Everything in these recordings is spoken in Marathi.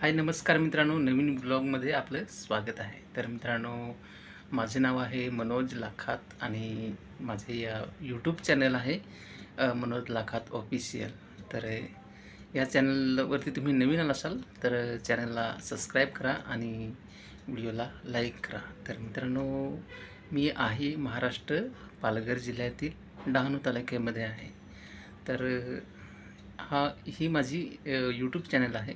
हाय नमस्कार मित्रांनो, नवीन ब्लॉगमध्ये आपलं स्वागत आहे. तर मित्रांनो, माझे नाव आहे मनोज लाखात आणि माझे यूट्यूब चॅनल आहे मनोज लाखात ऑफिशियल. तर या चॅनलवरती तुम्ही नवीन असाल तर चॅनलला सबस्क्राईब करा आणि व्हिडिओला लाईक करा. तर मित्रांनो, मी आहे महाराष्ट्र पालघर जिल्ह्यातील डहाणू तालुक्यामध्ये आहे. तर ही माझी यूट्यूब चॅनल आहे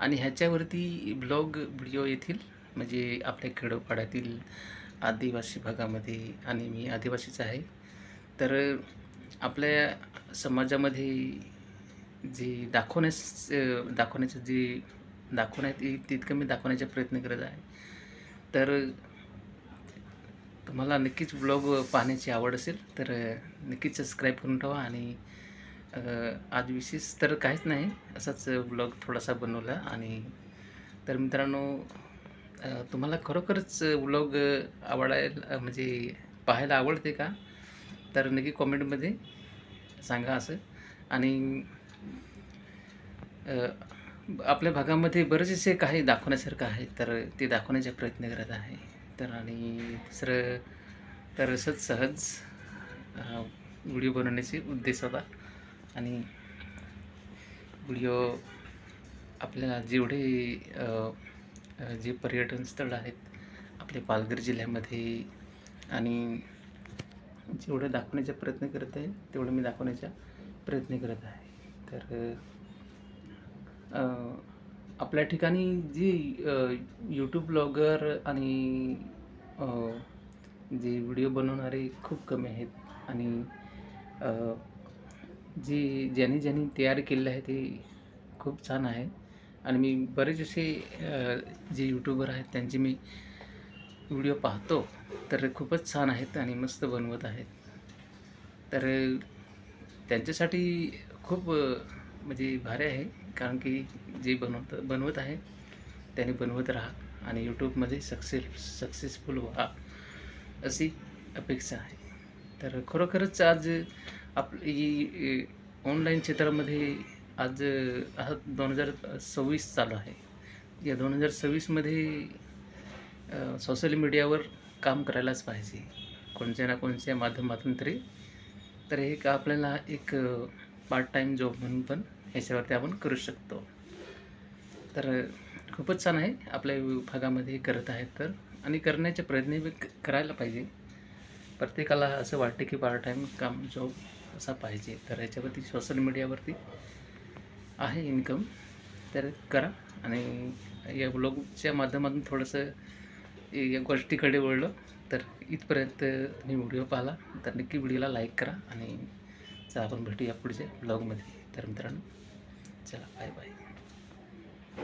आणि ह्याच्यावरती ब्लॉग व्हिडिओ येतील, म्हणजे आपल्या खेडोपाड्यातील आदिवासी भागामध्ये, आणि मी आदिवासीच आहे. तर आपल्या समाजामध्ये जे दाखवण्याचं जे दाखवण्यात येईल तितकं मी दाखवण्याचा प्रयत्न करत आहे. तर तुम्हाला नक्कीच ब्लॉग पाहण्याची आवड असेल तर नक्कीच सबस्क्राईब करून ठेवा. आणि आज विशेष तर काहीच नाही, असाच ब्लॉग थोडासा बनवला. आणि तर मित्रांनो, तुम्हाला खरोखरच ब्लॉग आवडायला म्हणजे पाहायला आवडते का? तर नक्की कॉमेंटमध्ये सांगा असं. आणि आपल्या भागामध्ये बरेचसे काही दाखवण्यासारखं आहे, तर ते दाखवण्याचा प्रयत्न करत आहे. तर आणि दुसरं तर असंच सहज व्हिडिओ बनवण्याचे उद्देश होता. आणि व्हिडिओ आपल्याला जेवढे जे पर्यटन स्थळ आहेत आपल्या पालघर जिल्ह्यामध्ये, आणि जेवढं दाखवण्याचा प्रयत्न करत आहे तेवढं मी दाखवण्याचा प्रयत्न करत आहे. तर आपल्या ठिकाणी जी यूट्यूब ब्लॉगर आणि जे व्हिडिओ बनवणारे खूप कमी आहेत. आणि ज्यांनी तयार केलेलं आहे ते खूप छान आहे. आणि मी बरेच असे जे यूट्यूबर आहेत त्यांचे मी व्हिडिओ पाहतो, तर खूपच छान आहेत आणि मस्त बनवत आहेत. तर त्यांच्यासाठी खूप म्हणजे भारी आहे, कारण की जे बनवत आहे त्याने बनवत राहा आणि यूट्यूबमध्ये सक्सेसफुल व्हा अशी अपेक्षा आहे. तर खरोखरच आज आपली ऑनलाईन क्षेत्रामध्ये आज 2026 चालू आहे. या 2026मध्ये सोशल मीडियावर काम करायलाच पाहिजे, कोणत्या ना कोणत्या माध्यमातून तरी. तर एक आपल्याला एक पार्ट टाईम जॉब म्हणून पण ह्याच्यावरती आपण करू शकतो. तर खूपच छान आहे, आपल्या भागामध्ये करत आहेत तर. आणि करण्याचे प्रयत्न बी करायला पाहिजे. प्रत्येकाला असं वाटते की पार्ट टाईम काम जॉब असा पाहिजे, तर ह्याच्यावरती सोशल मीडियावरती आहे इन्कम, तर करा. आणि या ब्लॉगच्या माध्यमातून थोडंसं या गोष्टीकडे वळलं. तर इथपर्यंत तुम्ही व्हिडिओ पाहिला तर नक्की व्हिडिओला लाईक करा. आणि चला आपण भेटूया पुढच्या ब्लॉगमध्ये. तर मित्रांनो, चला बाय बाय.